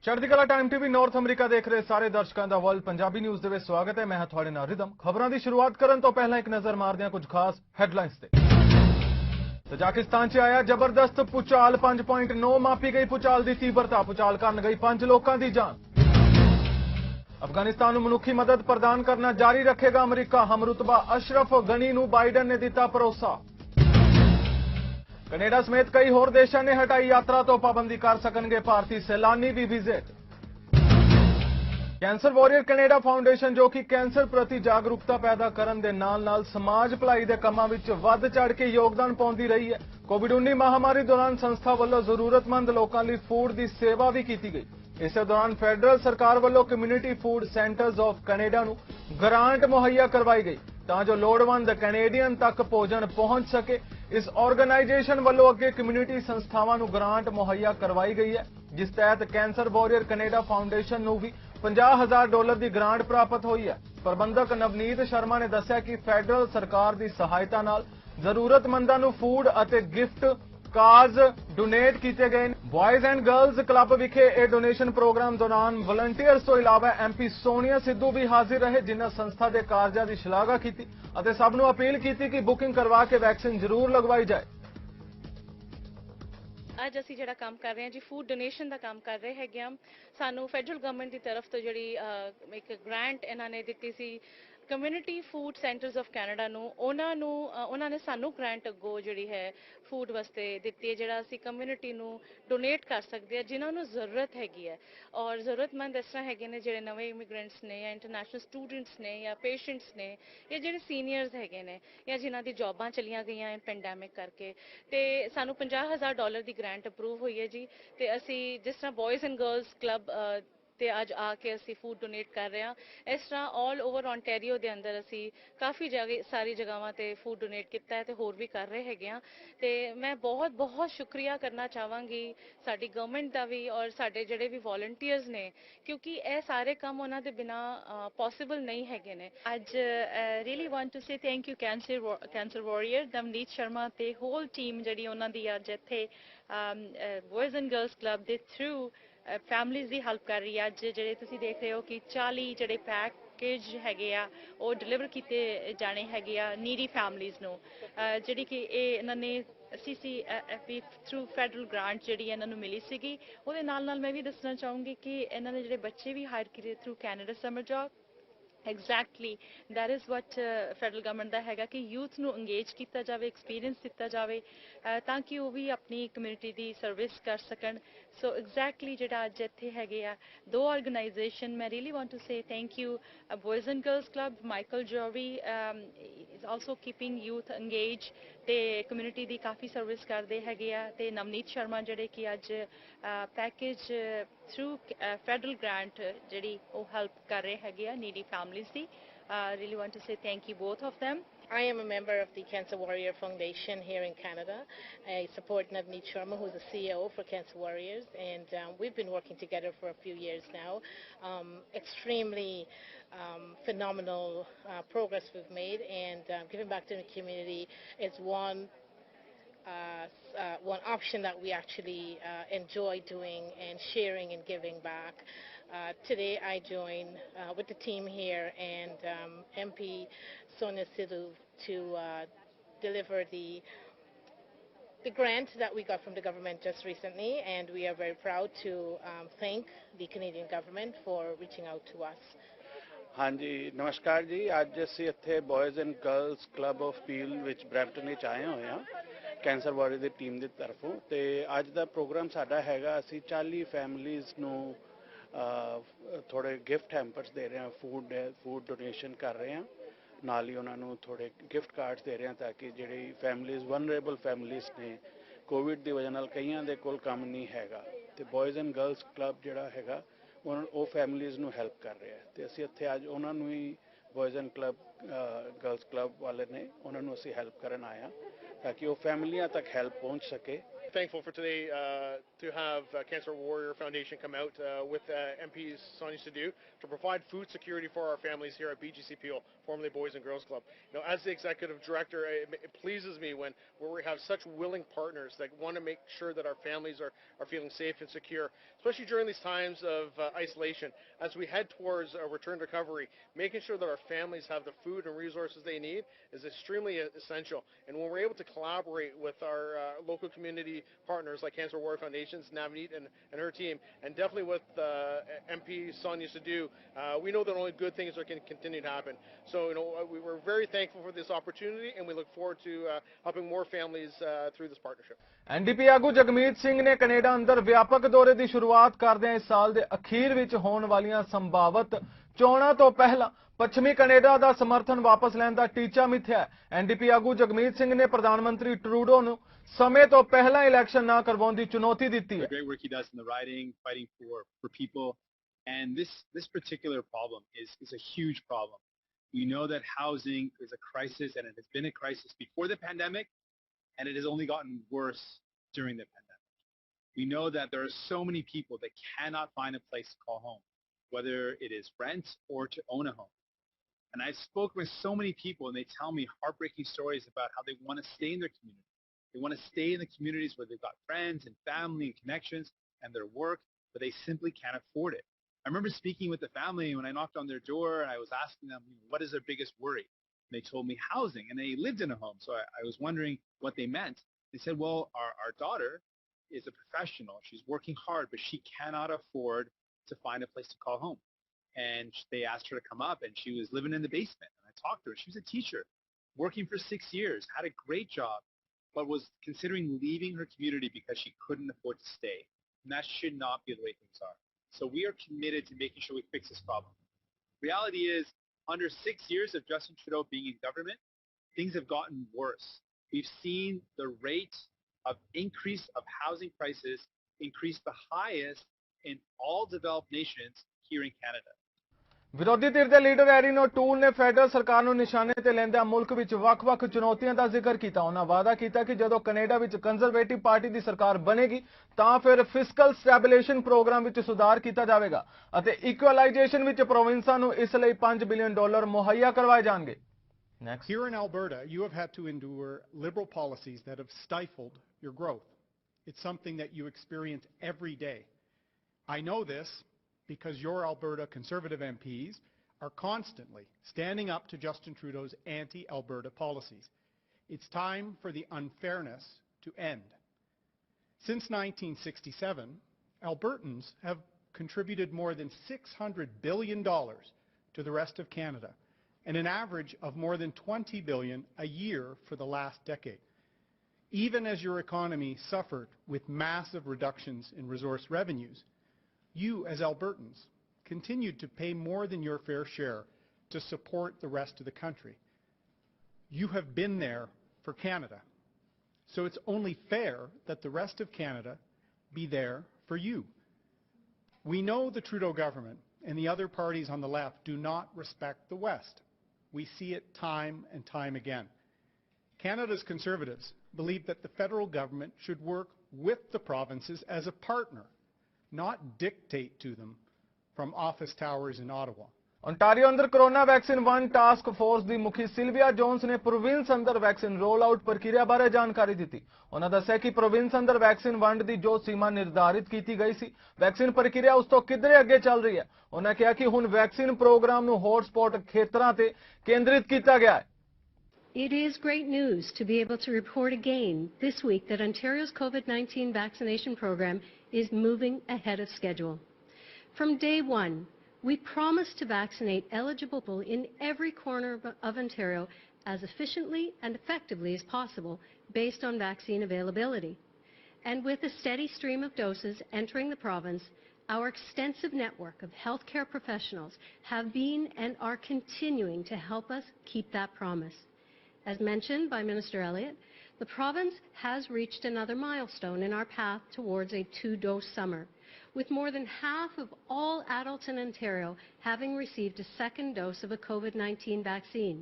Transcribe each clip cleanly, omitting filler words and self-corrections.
Chardikla time TV north अमरीका देख रहे सारे दर्शकों का वर्ल्ड पंजाबी न्यूज़ ਦੇ ਵਿੱਚ स्वागत है। मैं ਹਾਂ ਤੁਹਾਡੇ ਨਾਲ ਰਿਦਮ। ਖਬਰਾਂ ਦੀ ਸ਼ੁਰੂਆਤ ਕਰਨ ਤੋਂ ਪਹਿਲਾਂ ਇੱਕ ਨਜ਼ਰ ਮਾਰਦੇ ਹਾਂ ਕੁਝ ਖਾਸ ਹੈਡਲਾਈਨਸ ਤੇ। ਤਜਾਕਿਸਤਾਨ 'ਚ ਆਇਆ ਜ਼ਬਰਦਸਤ ਭੂਚਾਲ 5.9 ਮਾਪੀ ਗਈ ਭੂਚਾਲ ਦੀ ਤੀਬਰਤਾ। ਭੂਚਾਲ ਕਾਰਨ ਗਈ 5 ਲੋਕਾਂ ਦੀ ਜਾਨ। ਅਫਗਾਨਿਸਤਾਨ ਨੂੰ ਮਨੁੱਖੀ ਮਦਦ ਪ੍ਰਦਾਨ ਕਰਨਾ ਜਾਰੀ ਰੱਖੇਗਾ ਅਮਰੀਕਾ। ਹਮਰੁਤਬਾ ਅਸ਼ਰਫ ਗਨੀ ਨੂੰ ਬਾਈਡਨ ਨੇ ਦਿੱਤਾ ਭਰੋਸਾ। कनेडा समेत कई होर देशों ने हटाई यात्रा तो पाबंदी कर सकणगे भारतीय सैलानी भी visit. Cancer warrior Canada foundation जो कि कैंसर प्रति जागरूकता पैदा करन दे नाल-नाल समाज भलाई दे कामां विच वध चढ़ के योगदान पाउंदी रही है। कोविड-19 महामारी दौरान संस्था वालों जरूरतमंद लोगों लई फूड की सेवा भी की गई। इस दौरान फेडरल सरकार वालों community food centres of Canada नूं ग्रांट मुहैया करवाई गई तां जो लोड़वंद कैनेडियन तक भोजन पहुंच सके। इस ऑर्गेनाइजेशन वालों अगे कम्यूनिटी संस्थावां नूं ग्रांट मुहैया करवाई गई है जिस तहत कैंसर वॉरियर कनेडा फाउंडेशन नूं भी $50,000 की ग्रांट प्राप्त हुई है। प्रबंधक नवनीत शर्मा ने दस्सिया कि फेडरल सरकार की सहायता नाल जरूरतमंदां नूं फूड अते गिफ्ट कार्ड्स डोनेट किए गए। बॉयज़ एंड गर्ल्स क्लब विखे ए डोनेशन प्रोग्राम दौरान वलंटियर्स तो इलावा MP सोनिया सिद्धू भी हाजिर रहे जिन्हें संस्था के कार्यों की शलाघा की और सब नूं अपील की कि बुकिंग करवा के वैक्सीन जरूर लगवाई जाए। ਅੱਜ ਅਸੀਂ ਜਿਹੜਾ ਕੰਮ ਕਰ ਰਹੇ ਹਾਂ ਜੀ ਫੂਡ ਡੋਨੇਸ਼ਨ ਦਾ ਕੰਮ ਕਰ ਰਹੇ ਹੈਗੇ ਆ। ਸਾਨੂੰ ਫੈਡਰਲ ਗਵਰਨਮੈਂਟ ਦੀ ਤਰਫ ਤੋਂ ਜਿਹੜੀ ਇੱਕ ਗ੍ਰਾਂਟ ਇਹਨਾਂ ਨੇ ਦਿੱਤੀ ਸੀ community food centres of Canada ਨੂੰ ਉਹਨਾਂ ਨੇ ਸਾਨੂੰ ਗ੍ਰਾਂਟ ਅੱਗੋਂ ਜਿਹੜੀ ਹੈ ਫੂਡ ਵਾਸਤੇ ਦਿੱਤੀ ਹੈ ਜਿਹੜਾ ਅਸੀਂ ਕਮਿਊਨਿਟੀ ਨੂੰ ਡੋਨੇਟ ਕਰ ਸਕਦੇ ਆ ਜਿਨ੍ਹਾਂ ਨੂੰ ਜ਼ਰੂਰਤ ਹੈਗੀ ਹੈ। ਔਰ ਜ਼ਰੂਰਤਮੰਦ ਇਸ ਤਰ੍ਹਾਂ ਹੈਗੇ ਨੇ ਜਿਹੜੇ ਨਵੇਂ ਇਮੀਗ੍ਰੈਂਟਸ ਨੇ ਜਾਂ ਇੰਟਰਨੈਸ਼ਨਲ ਸਟੂਡੈਂਟਸ ਨੇ ਜਾਂ ਪੇਸ਼ੈਂਟਸ ਨੇ ਜਾਂ ਜਿਹੜੇ ਸੀਨੀਅਰਸ ਹੈਗੇ ਨੇ ਜਾਂ ਜਿਨ੍ਹਾਂ ਦੀ ਜੌਬਾਂ ਚਲੀਆਂ ਗਈਆਂ ਪੈਂਡੈਮਿਕ ਕਰਕੇ ਤੇ ਸਾਨੂੰ $50,000 ਦੀ ਗ੍ਰਾਂਟ ਅਪਰੂਵ ਹੋਈ ਹੈ ਜੀ। ਤੇ ਅਸੀਂ ਜਿਸ ਤਰ੍ਹਾਂ ਬॉयਜ਼ ਐਂਡ ਗਰਲਸ ਕਲੱਬ ਤੇ ਅੱਜ ਆ ਕੇ ਅਸੀਂ ਫੂਡ ਡੋਨੇਟ ਕਰ ਰਹੇ ਹਾਂ ਇਸ ਤਰ੍ਹਾਂ ਆਲ ਓਵਰ ਓਨਟਾਰੀਓ ਦੇ ਅੰਦਰ ਅਸੀਂ ਕਾਫੀ ਸਾਰੀ ਜਗ੍ਹਾਵਾਂ ਤੇ ਫੂਡ ਡੋਨੇਟ ਕੀਤਾ ਹੈ ਤੇ ਹੋਰ ਵੀ ਕਰ ਰਹੇ ਹੈਗੇ ਆ। ਤੇ ਮੈਂ ਬਹੁਤ ਬਹੁਤ ਸ਼ੁਕਰੀਆ ਕਰਨਾ ਚਾਹਾਂਗੀ ਸਾਡੀ ਗਵਰਨਮੈਂਟ ਦਾ ਵੀ ਔਰ ਸਾਡੇ ਜਿਹੜੇ ਵੀ ਵੋਲੰਟੀਅਰਸ ਨੇ ਕਿਉਂਕਿ ਇਹ ਸਾਰੇ ਕੰਮ ਉਹਨਾਂ ਦੇ ਬਿਨਾ ਪੋਸੀਬਲ ਨਹੀਂ ਹੈਗੇ ਨੇ। ਅੱਜ really want to say thank you cancer warrior Navneet Sharma ਤੇ ਹੋਲ ਟੀਮ ਜਿਹੜੀ ਉਹਨਾਂ ਦੀ ਅੱਜ ਇੱਥੇ ਬॉयਜ਼ ਐਂਡ ਗਰਲਸ ਕਲੱਬ ਦੇ ਥਰੂ ਫੈਮਲੀਜ਼ ਦੀ ਹੈਲਪ ਕਰ ਰਹੀ ਹੈ। ਅੱਜ ਜਿਹੜੇ ਤੁਸੀਂ ਦੇਖ ਰਹੇ ਹੋ ਕਿ 40 ਜਿਹੜੇ ਪੈਕੇਜ ਹੈਗੇ ਆ ਉਹ ਡਿਲੀਵਰ ਕੀਤੇ ਜਾਣੇ ਹੈਗੇ ਆ ਨੀਡੀ ਫੈਮਲੀਜ਼ ਨੂੰ ਜਿਹੜੀ ਕਿ ਇਹ ਇਹਨਾਂ ਨੇ CCFP ਥਰੂ ਫੈਡਰਲ ਗ੍ਰਾਂਟ ਜਿਹੜੀ ਇਹਨਾਂ ਨੂੰ ਮਿਲੀ ਸੀਗੀ। ਉਹਦੇ ਨਾਲ ਮੈਂ ਵੀ ਦੱਸਣਾ ਚਾਹੂੰਗੀ ਕਿ ਇਹਨਾਂ ਨੇ ਜਿਹੜੇ ਬੱਚੇ ਵੀ ਹਾਇਰ ਕੀਤੇ through Canada summer job exactly that is what federal government ਦਾ ਹੈਗਾ ਕਿ ਯੂਥ ਨੂੰ ਅੰਗੇਜ ਕੀਤਾ ਜਾਵੇ ਐਕਸਪੀਰੀਅੰਸ ਦਿੱਤਾ ਜਾਵੇ ਤਾਂ ਕਿ ਉਹ ਵੀ ਆਪਣੀ ਕਮਿਊਨਿਟੀ ਦੀ ਸਰਵਿਸ ਕਰ ਸਕਣ। ਸੋ ਐਗਜ਼ੈਕਟਲੀ ਜਿਹੜਾ ਅੱਜ ਇੱਥੇ ਹੈਗੇ ਆ ਦੋ ਆਰਗੇਨਾਈਜੇਸ਼ਨ ਮੈਂ really want to say thank you boys and girls club Michael Jory is also keeping youth engage ਤੇ ਕਮਿਊਨਿਟੀ ਦੀ ਕਾਫੀ ਸਰਵਿਸ ਕਰਦੇ ਹੈਗੇ ਆ ਤੇ ਨਵਨੀਤ ਸ਼ਰਮਾ ਜਿਹੜੇ ਕਿ ਅੱਜ ਪੈਕੇਜ ਥਰੂ ਫੈਡਰਲ ਗ੍ਰਾਂਟ ਜਿਹੜੀ ਉਹ ਹੈਲਪ ਕਰ ਰਹੇ ਹੈਗੇ ਆ ਨੀਡੀ families the. Really want to say thank you both of them. I am a member of the Cancer Warrior Foundation here in Canada. I support Navneet Sharma, who's the CEO for Cancer Warriors, and we've been working together for a few years now. Extremely phenomenal progress we've made, and giving back to the community is one option that we actually enjoy doing and sharing and giving back. Today I join with the team here and MP Sonia Sidhu to deliver the grant that we got from the government just recently, and we are very proud to thank the Canadian government for reaching out to us. हाँ जी नमस्कार जी। अज असी इत्थे boys and girls club of Peel विच Brampton विच आए हुए हैं कैंसर वॉरियर दी टीम दी तरफों ते अज दा प्रोग्राम साडा हैगा असी 40 फैमिलीज़ नूं थोड़े गिफ्ट हैम्पर्स दे रहे हैं फूड डोनेशन कर रहे हैं नाल ही उन्होंने थोड़े गिफ्ट कार्ड्स दे रहे हैं ताकि जिहड़ी फैमिलीज़ वनरेबल फैमिलीज़ ने कोविड की वजह नाल कईयां दे कोल काम नहीं हैगा ते बॉयज़ एंड गर्ल्स क्लब जिहड़ा हैगा ਉਹ ਫੈਮਲੀਜ਼ ਨੂੰ ਹੈਲਪ ਕਰ ਰਿਹਾ ਤੇ ਅਸੀਂ ਇੱਥੇ ਅੱਜ ਉਹਨਾਂ ਨੂੰ ਹੀ boys and club girls club ਵਾਲੇ ਨੇ ਉਹਨਾਂ ਨੂੰ ਅਸੀਂ ਹੈਲਪ ਕਰਨ ਆਇਆ ਤਾਂ ਕਿ ਉਹ ਫੈਮਲੀਆਂ ਤੱਕ ਹੈਲਪ ਪਹੁੰਚ ਸਕੇ। thankful for today to have Cancer Warrior Foundation come out with MP Sonia Sidhu to provide food security for our families here at BGC Peel, formerly Boys and Girls Club. As the executive director, it pleases me when we have such willing partners that want to make sure that our families are feeling safe and secure, especially during these times of isolation. As we head towards a return to recovery, making sure that our families have the food and resources they need is extremely essential. And when we're able to collaborate with our local community partners like Cancer Warrior Foundations, Navneet and her team, and definitely with MP Sonia Sidhu, we know that only good things can continue to happen. So we're very thankful for this opportunity, and we look forward to helping more families through this partnership. NDP ਆਗੂ ਜਗਮੀਤ ਸਿੰਘ ਨੇ Canada ਅੰਦਰ ਵਿਆਪਕ ਦੌਰੇ ਦੀ ਸ਼ੁਰੂਆਤ ਕਰਦਿਆਂ ਇਸ ਸਾਲ ਦੇ ਅਖੀਰ ਵਿੱਚ ਹੋਣ ਵਾਲੀਆਂ ਸੰਭਾਵਤ ਚੋਣਾਂ ਤੋਂ ਪਹਿਲਾਂ ਪੱਛਮੀ ਕੈਨੇਡਾ ਦਾ ਸਮਰਥਨ ਵਾਪਸ ਲੈਣ ਦਾ ਟੀਚਾ ਮਿੱਥਿਆ ਹੈ। ਐਨਡੀਪੀ ਆਗੂ ਜਗਮੀਤ ਸਿੰਘ ਨੇ ਪ੍ਰਧਾਨ ਮੰਤਰੀ ਟਰੂਡੋ ਨੂੰ ਸਮੇਂ ਤੋਂ ਪਹਿਲਾਂ ਇਲੈਕਸ਼ਨ ਨਾ ਕਰਵਾਉਣ ਦੀ ਚੁਣੌਤੀ ਦਿੱਤੀ ਹੈ। Great work he does in the riding, fighting for people, and this particular problem is a huge problem. We know that housing is a crisis, and it has been a crisis before the pandemic, and it has only gotten worse during the pandemic. We know that there are so many people that cannot find a place to call home, whether it is rent or to own a home. And I've spoken with so many people, and they tell me heartbreaking stories about how they want to stay in their community. They want to stay in the communities where they've got friends and family and connections and their work, but they simply can't afford it. I remember speaking with the family when I knocked on their door, and I was asking them, what is their biggest worry? And they told me housing, and they lived in a home. So I was wondering what they meant. They said, well, our daughter is a professional. She's working hard, but she cannot afford to find a place to call home. And they asked her to come up, and she was living in the basement. And I talked to her. She was a teacher, working for 6 years, had a great job, but was considering leaving her community because she couldn't afford to stay. And that should not be the way things are. So we are committed to making sure we fix this problem. Reality is, under 6 years of Justin Trudeau being in government, things have gotten worse. We've seen the rate of increase of housing prices increase the highest in all developed nations here in Canada. ਵਿਰੋਧੀ ਧਿਰ ਦੇ leader ਐਰੀਨੋ tool ਨੇ federal ਸਰਕਾਰ ਨੂੰ ਨਿਸ਼ਾਨੇ ਤੇ ਲੈਂਦਿਆਂ ਮੁਲਕ ਵਿੱਚ ਵੱਖ-ਵੱਖ ਚੁਣੌਤੀਆਂ ਦਾ ਜ਼ਿਕਰ ਕੀਤਾ। ਉਹਨਾਂ ਵਾਅਦਾ ਕੀਤਾ ਕਿ ਜਦੋਂ ਕੈਨੇਡਾ ਵਿੱਚ ਕੰਜ਼ਰਵੇਟਿਵ ਪਾਰਟੀ ਦੀ ਸਰਕਾਰ ਬਣੇਗੀ ਤਾਂ ਫਿਰ ਫਿਸਕਲ ਸਟੈਬਿਲਾਈਜੇਸ਼ਨ ਪ੍ਰੋਗਰਾਮ ਵਿੱਚ ਸੁਧਾਰ ਕੀਤਾ ਜਾਵੇਗਾ ਅਤੇ ਇਕੁਅਲਾਈਜੇਸ਼ਨ ਵਿੱਚ ਪ੍ਰੋਵਿੰਸਾਂ ਨੂੰ ਇਸ ਲਈ $5 ਬਿਲੀਅਨ ਮੁਹੱਈਆ ਕਰਵਾਏ ਜਾਣਗੇ। Next. Here in Alberta, you have had to endure liberal policies that have stifled your growth. It's something that you experience every day. I know this because your Alberta Conservative MPs are constantly standing up to Justin Trudeau's anti-Alberta policies. It's time for the unfairness to end. Since 1967, Albertans have contributed more than $600 billion to the rest of Canada, and an average of more than $20 billion a year for the last decade. Even as your economy suffered with massive reductions in resource revenues, you as Albertans continued to pay more than your fair share to support the rest of the country. You have been there for Canada, so it's only fair that the rest of Canada be there for you. We know the Trudeau government and the other parties on the left do not respect the West. We see it time and time again. Canada's Conservatives believe that the federal government should work with the provinces as a partner, not dictate to them from office towers in Ottawa. Ontario ਅੰਦਰ corona vaccine ਵੰਡ task force ਦੀ ਮੁਖੀ ਸਿਲਵੀਆ Jones ਨੇ province ਅੰਦਰ vaccine role out ਪ੍ਰਕਿਰਿਆ ਬਾਰੇ ਜਾਣਕਾਰੀ ਦਿੱਤੀ। ਉਹਨਾਂ ਦੱਸਿਆ ਕਿ ਪ੍ਰੋਵਿੰਸ ਅੰਦਰ ਵੈਕਸੀਨ ਵੰਡ ਦੀ ਜੋ ਸੀਮਾ ਨਿਰਧਾਰਿਤ ਕੀਤੀ ਗਈ ਸੀ, ਵੈਕਸੀਨ ਪ੍ਰਕਿਰਿਆ ਉਸ ਤੋਂ ਕਿਧਰੇ ਅੱਗੇ ਚੱਲ ਰਹੀ ਹੈ। ਉਹਨਾਂ ਕਿਹਾ ਕਿ ਹੁਣ ਵੈਕਸੀਨ ਪ੍ਰੋਗਰਾਮ ਨੂੰ ਹੌਟਸਪੌਟ ਖੇਤਰਾਂ ਤੇ ਕੇਂਦਰਿਤ ਕੀਤਾ ਗਿਆ ਹੈ। It is great news to be able to report again this week that Ontario's COVID-19 vaccination program is moving ahead of schedule. From day one, we promised to vaccinate eligible people in every corner of Ontario as efficiently and effectively as possible based on vaccine availability. And with a steady stream of doses entering the province, our extensive network of healthcare professionals have been and are continuing to help us keep that promise. As mentioned by Minister Elliott, the province has reached another milestone in our path towards a 2-dose summer, with more than half of all adults in Ontario having received a second dose of a COVID-19 vaccine.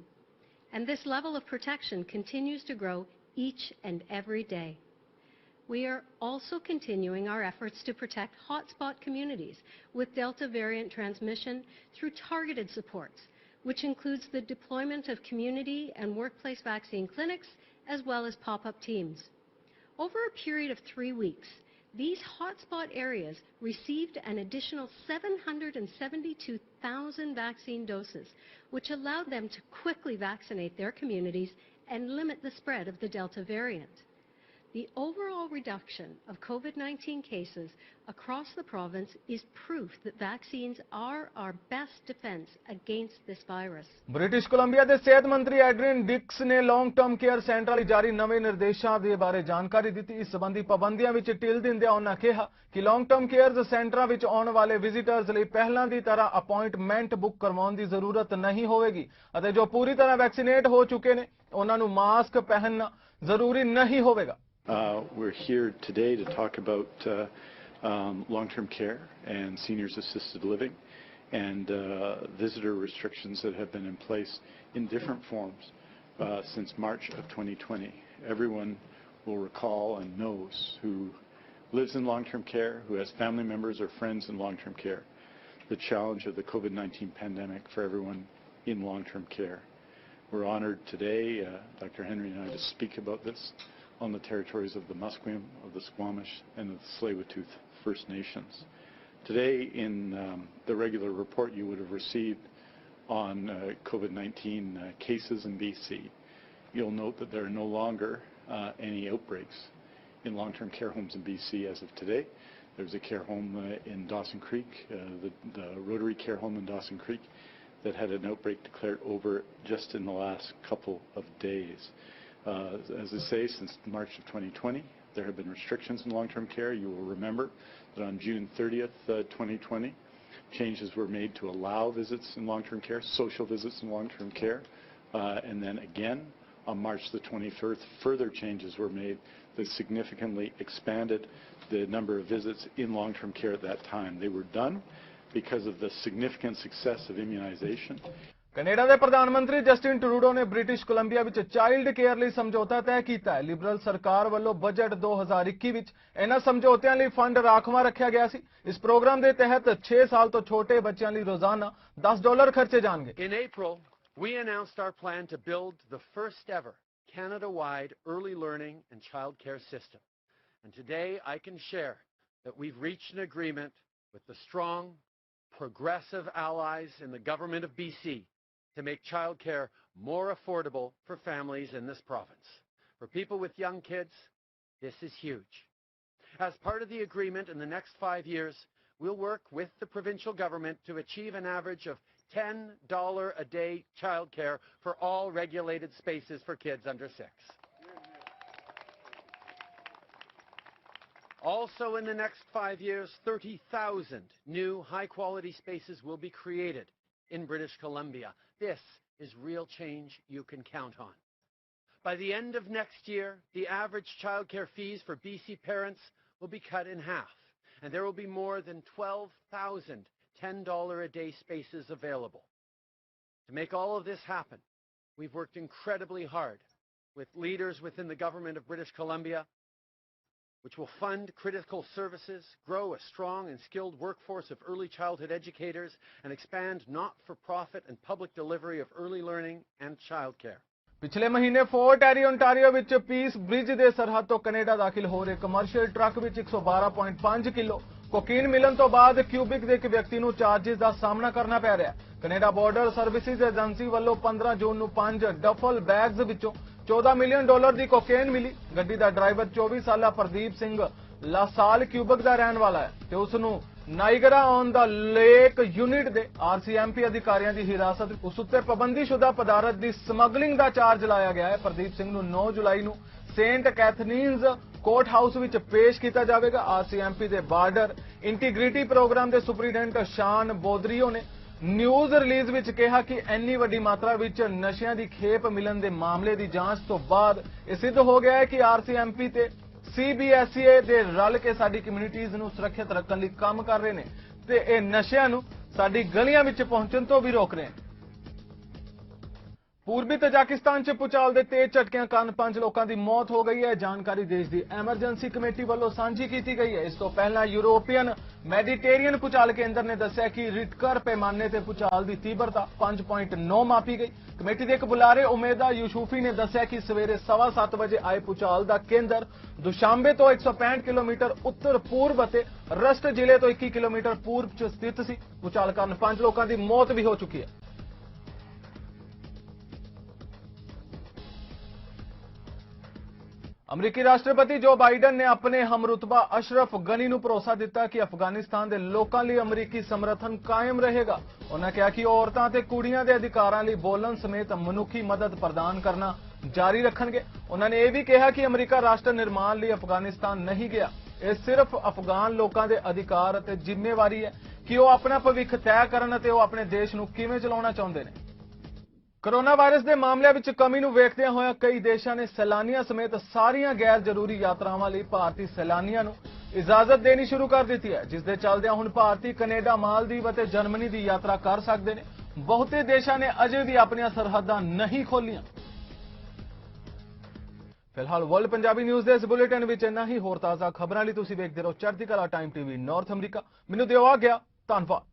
And this level of protection continues to grow each and every day. We are also continuing our efforts to protect hotspot communities with Delta variant transmission through targeted supports, which includes the deployment of community and workplace vaccine clinics, as well as pop-up teams. Over a period of 3 weeks, these hotspot areas received an additional 772,000 vaccine doses, which allowed them to quickly vaccinate their communities and limit the spread of the Delta variant. The overall reduction of COVID-19 cases across the province is proof that vaccines are our best defense against this virus. British Columbia ਦੇ ਸਿਹਤ ਮੰਤਰੀ ਐਡਰੀਨ ਡਿਕਸ ਨੇ long term care ਸੈਂਟਰਾਂ ਲਈ ਜਾਰੀ ਨਵੇਂ ਨਿਰਦੇਸ਼ਾਂ ਦੇ ਬਾਰੇ ਜਾਣਕਾਰੀ ਦਿੱਤੀ। ਇਸ ਸੰਬੰਧੀ ਪਾਬੰਦੀਆਂ ਵਿੱਚ ਢਿੱਲ ਦਿੰਦਿਆਂ ਉਹਨਾਂ ਕਿਹਾ ਕਿ ਲੌਂਗ ਟਰਮ ਕੇਅਰ ਸੈਂਟਰਾਂ ਵਿੱਚ ਆਉਣ ਵਾਲੇ ਵਿਜ਼ਿਟਰਸ ਲਈ ਪਹਿਲਾਂ ਦੀ ਤਰ੍ਹਾਂ ਅਪਾਇੰਟਮੈਂਟ ਬੁੱਕ ਕਰਵਾਉਣ ਦੀ ਜ਼ਰੂਰਤ ਨਹੀਂ ਹੋਵੇਗੀ ਅਤੇ ਜੋ ਪੂਰੀ ਤਰ੍ਹਾਂ ਵੈਕਸੀਨੇਟ ਹੋ ਚੁੱਕੇ ਨੇ ਉਹਨਾਂ ਨੂੰ ਮਾਸਕ ਪਹਿਨਣਾ ਜ਼ਰੂਰੀ ਨਹੀਂ ਹੋਵੇਗਾ। We're here today to talk about long-term care and seniors assisted living and visitor restrictions that have been in place in different forms since March of 2020. Everyone will recall and knows who lives in long-term care, who has family members or friends in long-term care, the challenge of the COVID-19 pandemic for everyone in long-term care. We're honored today, Dr. Henry and I, to speak about this on the territories of the Musqueam, of the Squamish, and of the Tsleil-Waututh First Nations. Today, in the regular report you would have received on COVID-19 cases in BC, you'll note that there are no longer any outbreaks in long-term care homes in BC as of today. There's a care home in Dawson Creek, the Rotary Care Home in Dawson Creek, that had an outbreak declared over just in the last couple of days. As I say, since March of 2020, there have been restrictions in long-term care. You will remember that on June 30th, 2020, changes were made to allow visits in long-term care, social visits in long-term care, and then again on March the 21st, further changes were made that significantly expanded the number of visits in long-term care at that time. They were done because of the significant success of immunization. Canada ਦੇ ਪ੍ਰਧਾਨ ਮੰਤਰੀ Justin Trudeau ਨੇ British Columbia ਵਿੱਚ child care ਲਈ ਸਮਝੌਤਾ ਤੈਅ ਕੀਤਾ ਹੈ। ਲਿਬਰਲ ਸਰਕਾਰ ਵੱਲੋਂ ਬਜਟ 2021 ਵਿੱਚ ਇਹਨਾਂ ਸਮਝੌਤਿਆਂ ਲਈ ਫੰਡ ਰਾਖਵਾਂ ਰੱਖਿਆ ਗਿਆ ਸੀ। ਇਸ ਪ੍ਰੋਗਰਾਮ ਦੇ ਤਹਿਤ 6 ਸਾਲ ਤੋਂ ਛੋਟੇ ਬੱਚਿਆਂ ਲਈ ਰੋਜ਼ਾਨਾ $10 ਖਰਚੇ ਜਾਣਗੇ। In April, we announced our plan to build the first ever Canada-wide early learning and child care system. And today I can share that we've reached an agreement with the strong, progressive allies in the government of BC to make childcare more affordable for families in this province. For people with young kids, this is huge. As part of the agreement, in the next 5 years, we'll work with the provincial government to achieve an average of $10 a day childcare for all regulated spaces for kids under 6. Also in the next 5 years, 30,000 new high-quality spaces will be created in British Columbia. This is real change you can count on. By the end of next year, the average childcare fees for BC parents will be cut in half, and there will be more than 12,000 $10 a day spaces available. To make all of this happen, we've worked incredibly hard with leaders within the government of British Columbia, which will fund critical services, grow a strong and skilled workforce of early childhood educators, and expand not-for-profit and public delivery of early learning and childcare. ਪਿਛਲੇ ਮਹੀਨੇ fort Airy Ontario ਵਿੱਚ piece bridge ਦੇ ਸਰਹੱਦ ਤੋਂ Canada ਦਾਖਲ ਹੋ ਰਹੇ commercial truck ਵਿੱਚ 112.5 ਕਿਲੋ ਕੋਕੀਨ ਮਿਲਣ ਤੋਂ ਬਾਅਦ ਕਿਊਬਿਕ ਦੇ ਇੱਕ ਵਿਅਕਤੀ ਨੂੰ ਚਾਰਜਿਸ ਦਾ ਸਾਹਮਣਾ ਕਰਨਾ ਪੈ ਰਿਹਾ ਹੈ। ਕੈਨੇਡਾ ਬਾਰਡਰ ਸਰਵਿਸਿਜ਼ ਏਜੰਸੀ ਵੱਲੋਂ 15 ਜੂਨ ਨੂੰ 5 ਡਫਲ ਬੈਗਸ ਵਿੱਚੋਂ $14 ਮਿਲੀਅਨ ਦੀ ਕੋਕੇਨ ਮਿਲੀ। ਗੱਡੀ ਦਾ ਡਰਾਈਵਰ 24 ਸਾਲਾ ਪ੍ਰਦੀਪ ਸਿੰਘ ਲਾਸਾਲ ਕਿਊਬਿਕ ਦਾ ਰਹਿਣ ਵਾਲਾ ਹੈ ਤੇ ਉਸ ਨੂੰ Niagara on the lake unit ਦੇ RCMP ਅਧਿਕਾਰੀਆਂ ਦੀ ਹਿਰਾਸਤ ਉਸ ਉੱਤੇ ਪਾਬੰਦੀਸ਼ੁਦਾ ਪਦਾਰਥ ਦੀ ਸਮਗਲਿੰਗ ਦਾ ਚਾਰਜ ਲਾਇਆ ਗਿਆ ਹੈ। ਪ੍ਰਦੀਪ ਸਿੰਘ ਨੂੰ 9 ਜੁਲਾਈ ਨੂੰ ਸੇਂਟ ਕੈਥਰੀਨਜ਼ ਕੋਰਟ ਹਾਊਸ ਵਿੱਚ ਪੇਸ਼ ਕੀਤਾ ਜਾਵੇਗਾ। RCMP ਦੇ ਬਾਰਡਰ ਇੰਟੀਗ੍ਰਿਟੀ ਪ੍ਰੋਗਰਾਮ ਦੇ ਸੁਪਰੀਡੈਂਟ ਸ਼ਾਨ ਬੋਦਰੀਓ ਨੇ ਨਿਊਜ਼ ਰਿਲੀਜ਼ ਵਿੱਚ ਕਿਹਾ ਕਿ ਇੰਨੀ ਵੱਡੀ ਮਾਤਰਾ ਵਿੱਚ ਨਸ਼ਿਆਂ ਦੀ ਖੇਪ ਮਿਲਣ ਦੇ ਮਾਮਲੇ ਦੀ ਜਾਂਚ ਤੋਂ ਬਾਅਦ ਇਹ ਸਿੱਧ ਹੋ ਗਿਆ ਹੈ ਕਿ RCMP ਤੇ CBSA ਦੇ ਰਲ ਕੇ ਸਾਡੀ ਕਮਿਊਨਿਟੀਜ਼ ਨੂੰ ਸੁਰੱਖਿਅਤ ਰੱਖਣ ਲਈ ਕੰਮ ਕਰ ਰਹੇ ਨੇ ਤੇ ਇਹ ਨਸ਼ਿਆਂ ਨੂੰ ਸਾਡੀ ਗਲੀਆਂ ਵਿੱਚ ਪਹੁੰਚਣ ਤੋਂ ਵੀ ਰੋਕ ਰਹੇ ਨੇ। पूर्वी तजाकिस्तान च भूचाल के तेज झटकियां कारण 5 लोगों की मौत हो गई है। जानकारी देश की एमरजेंसी कमेटी वालों साझी की गई है। इस तो पहला यूरोपियन मैडिटेरियन भूचाल केंद्र ने दस्सिया कि रिक्टर पैमाने ते भूचाल की तीव्रता 5.9 मापी गई। कमेटी के एक बुलारे उमेदा यूसुफी ने दस्सिया कि सवेरे 7:15 बजे आए भूचाल का केंद्र दुशांबे तो 165 किलोमीटर उत्तर पूर्व ते रस्ट जिले तो 21 किलोमीटर पूर्व च स्थित सी। भूचाल कारण 5 लोगों की मौत भी हो चुकी है। अमरीकी राष्ट्रपति जो बाइडन ने अपने हमरुतबा अशरफ गनी को भरोसा दिता कि अफगानिस्तान के लोगों लिए अमरीकी समर्थन कायम रहेगा। उन्होंने कहा कि औरतों ते कुड़ियां दे अधिकारां लई बोलण समेत मनुखी मदद प्रदान करना जारी रखणगे। उन्होंने यह भी कहा कि अमरीका राष्ट्र निर्माण लई अफगानिस्तान नहीं गया। यह सिर्फ अफगान लोगों के अधिकार ते जिम्मेवारी है कि वह अपना भविख तय करन ते वह अपने देश नूं किवें चलाउणा चाहुंदे ने। कोरोना वायरस के मामलों में कमी नूं वेखदे होए कई देशों ने सैलानियों समेत सारियां गैर जरूरी यात्रावां लई भारतीय सैलानियों नूं इजाजत देनी शुरू कर दी है, जिसके चलदियां हुण भारतीय कनेडा, मालदीव और जर्मनी की यात्रा कर सकते हैं। बहुते देशों ने अजे भी अपन सरहदां नहीं खोलियां। फिलहाल वर्ल्ड पंजाबी न्यूज़ के इस बुलेटिन में इन्ना ही। होर ताज़ा खबरों लई तुसीं वेखदे रहो चढ़दी कला टाइम टीवी नॉर्थ अमरीका। मैनूं दिओ आ गया, धन्नवाद।